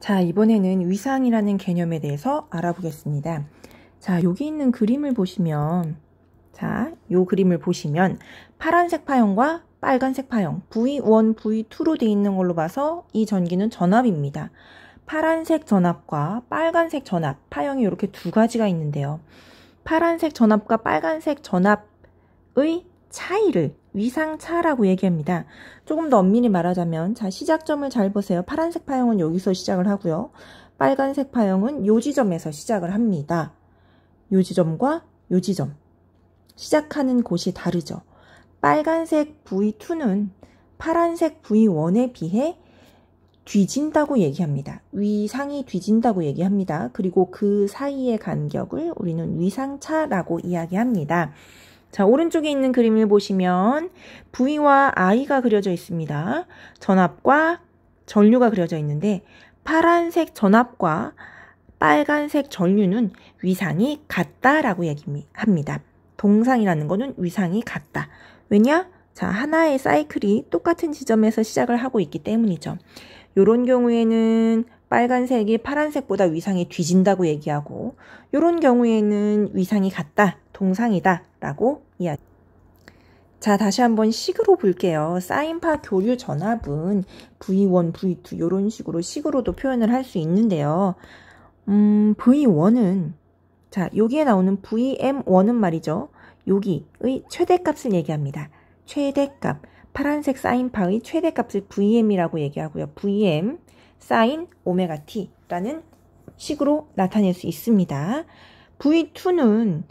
자, 이번에는 위상이라는 개념에 대해서 알아보겠습니다. 자, 여기 있는 그림을 보시면, 자, 요 그림을 보시면 파란색 파형과 빨간색 파형, V1, V2로 되어 있는 걸로 봐서 이 전기는 전압입니다. 파란색 전압과 빨간색 전압, 파형이 이렇게 두 가지가 있는데요. 파란색 전압과 빨간색 전압의 차이를 위상차라고 얘기합니다. 조금 더 엄밀히 말하자면, 자, 시작점을 잘 보세요. 파란색 파형은 여기서 시작을 하고요. 빨간색 파형은 요 지점에서 시작을 합니다. 요 지점과 요 지점. 시작하는 곳이 다르죠. 빨간색 V2는 파란색 V1에 비해 뒤진다고 얘기합니다. 위상이 뒤진다고 얘기합니다. 그리고 그 사이의 간격을 우리는 위상차라고 이야기합니다. 자, 오른쪽에 있는 그림을 보시면 V와 I가 그려져 있습니다. 전압과 전류가 그려져 있는데 파란색 전압과 빨간색 전류는 위상이 같다라고 얘기합니다. 동상이라는 거는 위상이 같다. 왜냐? 자, 하나의 사이클이 똑같은 지점에서 시작을 하고 있기 때문이죠. 이런 경우에는 빨간색이 파란색보다 위상이 뒤진다고 얘기하고, 이런 경우에는 위상이 같다, 동상이다 라고 이야기. 자, 다시 한번 식으로 볼게요. 사인파 교류 전압은 V1, V2 이런 식으로 식으로도 표현을 할 수 있는데요. V1은, 자, 여기에 나오는 VM1은 말이죠. 여기의 최대값을 얘기합니다. 최대값, 파란색 사인파의 최대값을 VM이라고 얘기하고요. VM 사인 오메가 T라는 식으로 나타낼 수 있습니다. V2는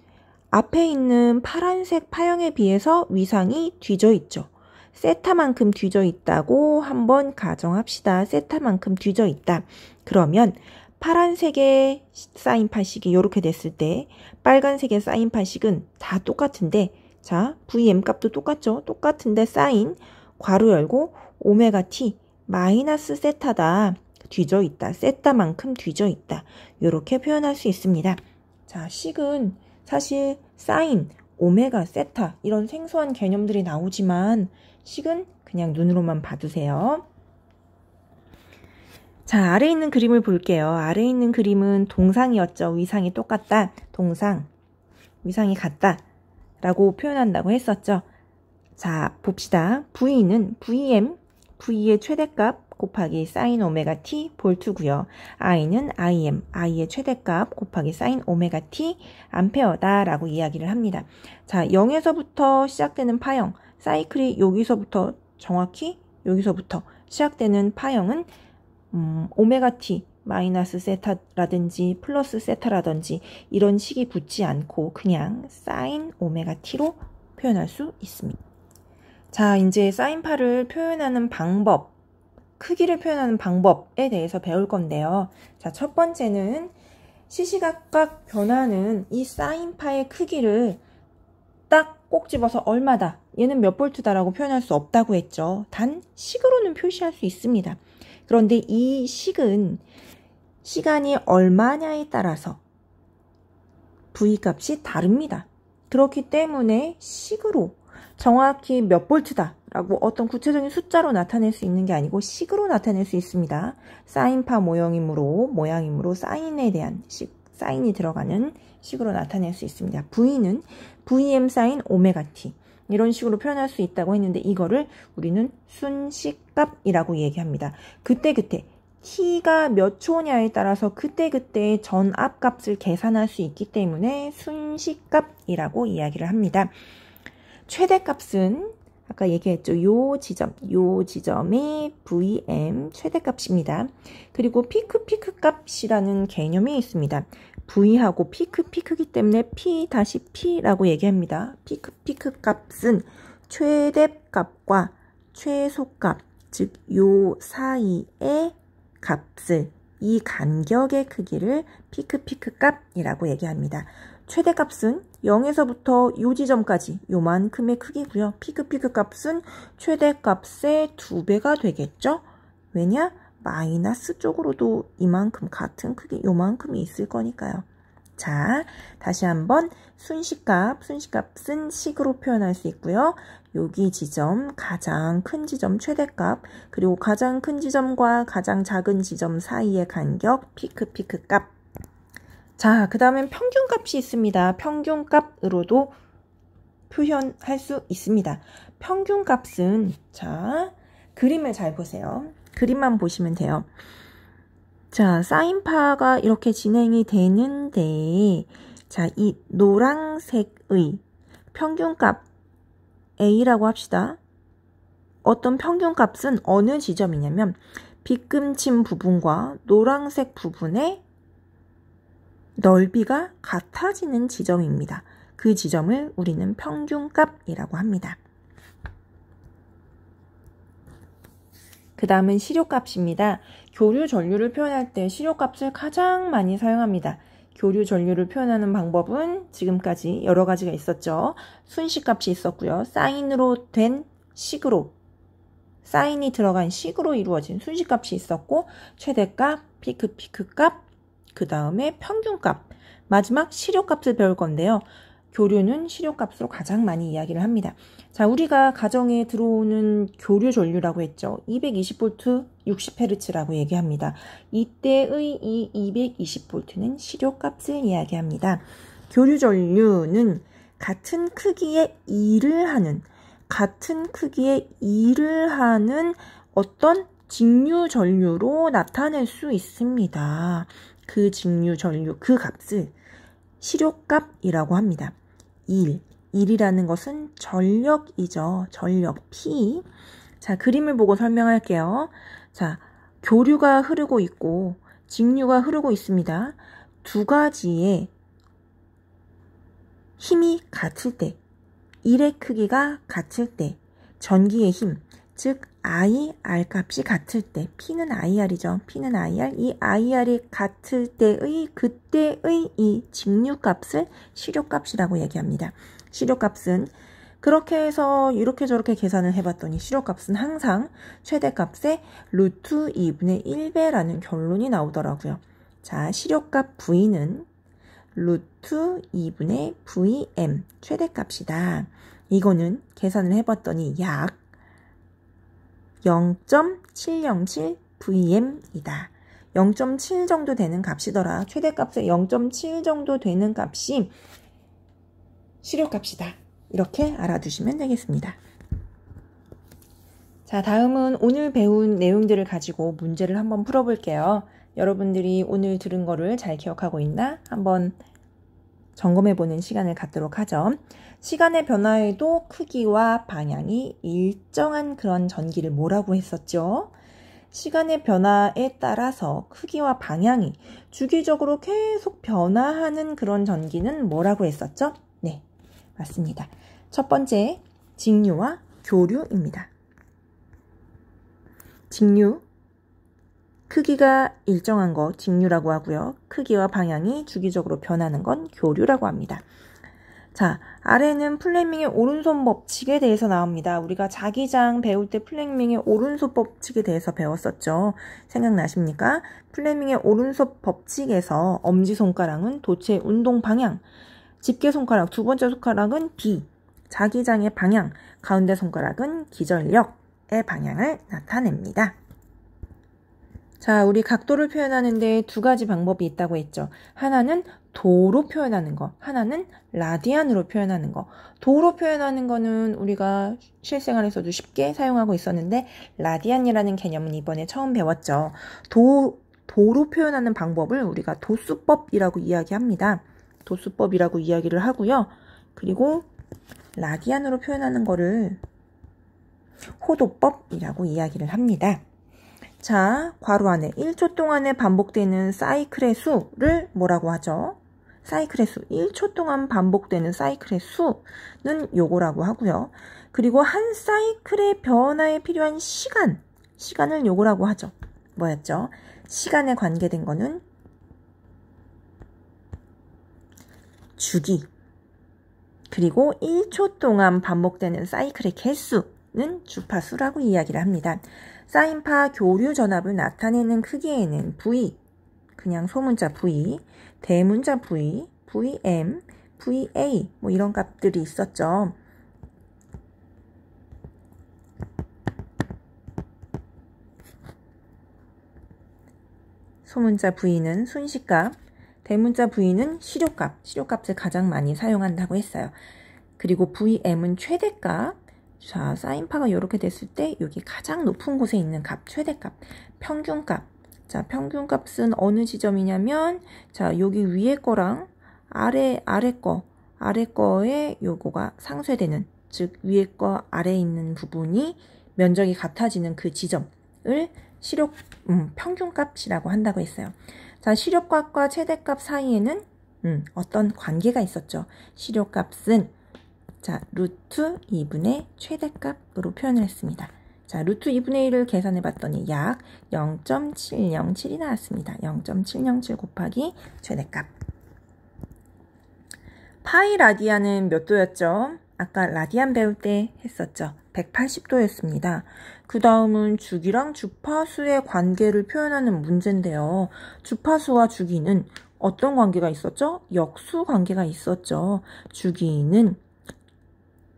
앞에 있는 파란색 파형에 비해서 위상이 뒤져 있죠. 세타만큼 뒤져 있다고 한번 가정합시다. 세타만큼 뒤져 있다. 그러면 파란색의 사인파식이 이렇게 됐을 때 빨간색의 사인파식은 다 똑같은데, 자, VM 값도 똑같죠? 똑같은데 사인 괄호 열고 오메가 T 마이너스 세타다. 뒤져 있다. 세타만큼 뒤져 있다. 이렇게 표현할 수 있습니다. 자, 식은 사실 사인, 오메가, 세타 이런 생소한 개념들이 나오지만 식은 그냥 눈으로만 봐두세요. 자, 아래에 있는 그림을 볼게요. 아래에 있는 그림은 동상이었죠. 위상이 똑같다. 동상, 위상이 같다 라고 표현한다고 했었죠. 자, 봅시다. V는 VM, V의 최대값 곱하기 사인 오메가 T 볼트고요. I는 IM, I의 최대값 곱하기 사인 오메가 T 암페어다 라고 이야기를 합니다. 자, 0에서부터 시작되는 파형, 사이클이 여기서부터 정확히 여기서부터 시작되는 파형은 오메가 T 마이너스 세타라든지 플러스 세타라든지 이런 식이 붙지 않고 그냥 사인 오메가 T로 표현할 수 있습니다. 자, 이제 사인파를 표현하는 방법, 크기를 표현하는 방법에 대해서 배울 건데요. 자, 첫 번째는 시시각각 변하는 이 사인파의 크기를 딱 꼭 집어서 얼마다, 얘는 몇 볼트다라고 표현할 수 없다고 했죠. 단 식으로는 표시할 수 있습니다. 그런데 이 식은 시간이 얼마냐에 따라서 V값이 다릅니다. 그렇기 때문에 식으로 정확히 몇 볼트다 라고 어떤 구체적인 숫자로 나타낼 수 있는 게 아니고 식으로 나타낼 수 있습니다. 사인파 모양이므로 사인에 대한 식, 사인이 들어가는 식으로 나타낼 수 있습니다. V는 VM 사인 오메가 T 이런 식으로 표현할 수 있다고 했는데 이거를 우리는 순식값이라고 얘기합니다. 그때그때 T가 몇 초냐에 따라서 그때그때의 전압값을 계산할 수 있기 때문에 순식값이라고 이야기를 합니다. 최대값은 아까 얘기했죠. 요 지점이 VM 최대값입니다. 그리고 피크 값이라는 개념이 있습니다. V하고 피크이기 때문에 P-P라고 얘기합니다. 피크 값은 최대값과 최소값, 즉 요 사이의 값을, 이 간격의 크기를 피크 값이라고 얘기합니다. 최대값은 0에서부터 요 지점까지 요만큼의 크기고요. 피크 값은 최대값의 2배가 되겠죠? 왜냐? 마이너스 쪽으로도 이만큼 같은 크기 요만큼이 있을 거니까요. 자, 다시 한번 순식값은 식으로 표현할 수 있고요. 여기 지점, 가장 큰 지점 최대값, 그리고 가장 큰 지점과 가장 작은 지점 사이의 간격, 피크값. 자, 그 다음엔 평균값이 있습니다. 평균값으로도 표현할 수 있습니다. 평균값은, 자, 그림을 잘 보세요. 그림만 보시면 돼요. 자, 사인파가 이렇게 진행이 되는데, 자, 이 노란색의 평균값 A라고 합시다. 어떤 평균값은 어느 지점이냐면 빗금친 부분과 노란색 부분의 넓이가 같아지는 지점입니다. 그 지점을 우리는 평균값이라고 합니다. 그 다음은 시료값입니다. 교류 전류를 표현할 때 시료값을 가장 많이 사용합니다. 교류 전류를 표현하는 방법은 지금까지 여러 가지가 있었죠. 순식값이 있었고요. 사인으로 된 식으로, 사인이 들어간 식으로 이루어진 순식값이 있었고, 최대값, 피크값, 그 다음에 평균값, 마지막 시료값을 배울 건데요. 교류는 시료값으로 가장 많이 이야기를 합니다. 자, 우리가 가정에 들어오는 교류 전류라고 했죠. 220V 60Hz라고 얘기합니다. 이때의 이 220V는 시료값을 이야기합니다. 교류 전류는 같은 크기의 일을 하는 어떤 직류 전류로 나타낼 수 있습니다. 그 직류 전류, 그 값을 시료값이라고 합니다. 일이라는 것은 전력이죠. 전력, P. 자, 그림을 보고 설명할게요. 자, 교류가 흐르고 있고 직류가 흐르고 있습니다. 두 가지의 힘이 같을 때, 일의 크기가 같을 때, 전기의 힘, 즉 I, R 값이 같을 때, P는 IR이죠. P는 IR, 이 IR이 같을 때의 그때의 이 직류값을 시료값이라고 얘기합니다. 시료값은 그렇게 해서 이렇게 저렇게 계산을 해봤더니 시료값은 항상 최대값의 루트 2분의 1배라는 결론이 나오더라고요. 자, 시료값 V는 루트 2분의 VM 최대값이다. 이거는 계산을 해봤더니 약 0.707VM이다. 0.7 정도 되는 값이더라. 최대값의 0.7 정도 되는 값이 시료값이다. 이렇게 알아두시면 되겠습니다. 자, 다음은 오늘 배운 내용들을 가지고 문제를 한번 풀어볼게요. 여러분들이 오늘 들은 거를 잘 기억하고 있나? 한번 점검해보는 시간을 갖도록 하죠. 시간의 변화에도 크기와 방향이 일정한 그런 전기를 뭐라고 했었죠? 시간의 변화에 따라서 크기와 방향이 주기적으로 계속 변화하는 그런 전기는 뭐라고 했었죠? 네, 맞습니다. 첫 번째, 직류와 교류입니다. 직류, 크기가 일정한 거 직류라고 하고요. 크기와 방향이 주기적으로 변하는 건 교류라고 합니다. 자, 아래는 플레밍의 오른손 법칙에 대해서 나옵니다. 우리가 자기장 배울 때 플레밍의 오른손 법칙에 대해서 배웠었죠. 생각나십니까? 플레밍의 오른손 법칙에서 엄지손가락은 도체 운동 방향, 집게손가락 두 번째 손가락은 B, 자기장의 방향, 가운데 손가락은 기전력의 방향을 나타냅니다. 자, 우리 각도를 표현하는데 두 가지 방법이 있다고 했죠. 하나는 도로 표현하는 거, 하나는 라디안으로 표현하는 거. 도로 표현하는 거는 우리가 실생활에서도 쉽게 사용하고 있었는데 라디안이라는 개념은 이번에 처음 배웠죠. 도로 표현하는 방법을 우리가 도수법이라고 이야기합니다. 도수법이라고 이야기를 하고요. 그리고 라디안으로 표현하는 거를 호도법이라고 이야기를 합니다. 자, 괄호 안에 1초 동안에 반복되는 사이클의 수를 뭐라고 하죠? 사이클의 수, 1초 동안 반복되는 사이클의 수는 요거라고 하고요. 그리고 한 사이클의 변화에 필요한 시간을 요거라고 하죠. 뭐였죠? 시간에 관계된 거는 주기, 그리고 1초 동안 반복되는 사이클의 개수는 주파수라고 이야기를 합니다. 사인파 교류 전압을 나타내는 크기에는 V, 그냥 소문자 V, 대문자 V, VM, VA 뭐 이런 값들이 있었죠. 소문자 V는 순식값, 대문자 V는 실효값, 실효값을 가장 많이 사용한다고 했어요. 그리고 VM은 최대값. 자, 사인파가 이렇게 됐을 때 여기 가장 높은 곳에 있는 값, 최대값, 평균값. 자, 평균값은 어느 지점이냐면, 자, 여기 위에 거랑 아래 거에 요거가 상쇄되는, 즉 위에 거 아래에 있는 부분이 면적이 같아지는 그 지점을 평균값이라고 한다고 했어요. 자, 실효값과 최대값 사이에는 어떤 관계가 있었죠. 실효값은 자, 루트 2분의 최대값으로 표현을 했습니다. 자, 루트 2분의 1을 계산해 봤더니 약 0.707이 나왔습니다. 0.707 곱하기 최대값. 파이 라디안은 몇 도였죠? 아까 라디안 배울 때 했었죠. 180도였습니다. 그 다음은 주기랑 주파수의 관계를 표현하는 문제인데요. 주파수와 주기는 어떤 관계가 있었죠? 역수 관계가 있었죠.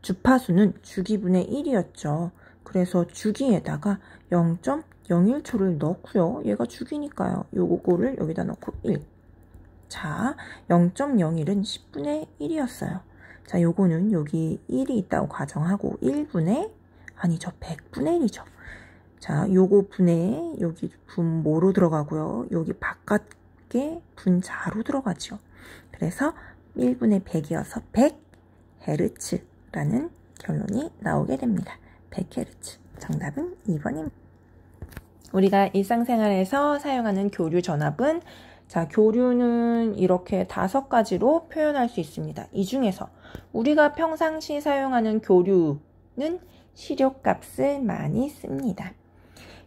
주파수는 주기분의 1이었죠. 그래서 주기에다가 0.01초를 넣고요. 얘가 주기니까요. 요거를 여기다 넣고 1. 자, 0.01은 10분의 1이었어요. 자, 요거는 여기 1이 있다고 가정하고 1분의, 아니죠, 100분의 1이죠. 자, 요거 분의, 여기 분 뭐로 들어가고요. 여기 바깥에 분자로 들어가죠. 그래서 1분의 100이어서 100Hz라는 결론이 나오게 됩니다. 100Hz. 정답은 2번입니다. 우리가 일상생활에서 사용하는 교류 전압은, 자, 교류는 이렇게 5가지로 표현할 수 있습니다. 이 중에서 우리가 평상시 사용하는 교류는 실효값을 많이 씁니다.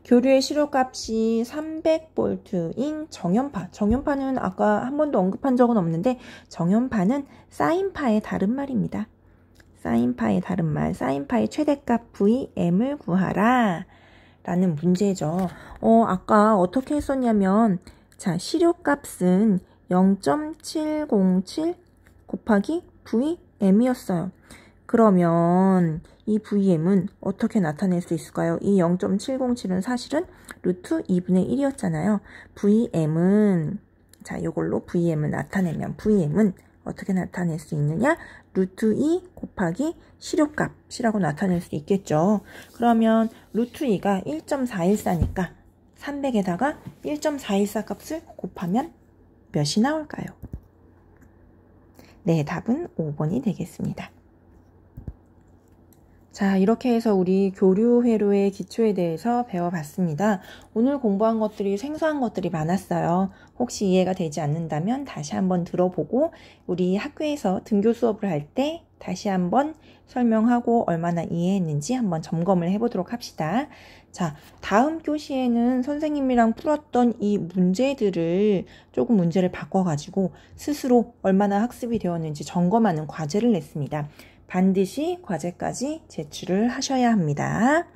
교류의 실효값이 300V인 정연파. 정연파는 아까 한 번도 언급한 적은 없는데, 정연파는 사인파의 다른 말입니다. 사인파의 다른 말, 사인파의 최대값 VM을 구하라 라는 문제죠. 아까 어떻게 했었냐면, 자, 실효값은 0.707 곱하기 VM이었어요. 그러면 이 VM은 어떻게 나타낼 수 있을까요? 이 0.707은 사실은 루트 2분의 1이었잖아요. VM은, 자, 이걸로 VM을 나타내면 VM은 어떻게 나타낼 수 있느냐? 루트 2 곱하기 실효값이라고 나타낼 수 있겠죠. 그러면 루트 2가 1.414니까 300에다가 1.414 값을 곱하면 몇이 나올까요? 네, 답은 5번이 되겠습니다. 자, 이렇게 해서 우리 교류 회로의 기초에 대해서 배워봤습니다. 오늘 공부한 것들이 생소한 것들이 많았어요. 혹시 이해가 되지 않는다면 다시 한번 들어보고 우리 학교에서 등교 수업을 할 때 다시 한번 설명하고 얼마나 이해했는지 한번 점검을 해보도록 합시다. 자, 다음 교시에는 선생님이랑 풀었던 이 문제들을 조금 문제를 바꿔가지고 스스로 얼마나 학습이 되었는지 점검하는 과제를 냈습니다. 반드시 과제까지 제출을 하셔야 합니다.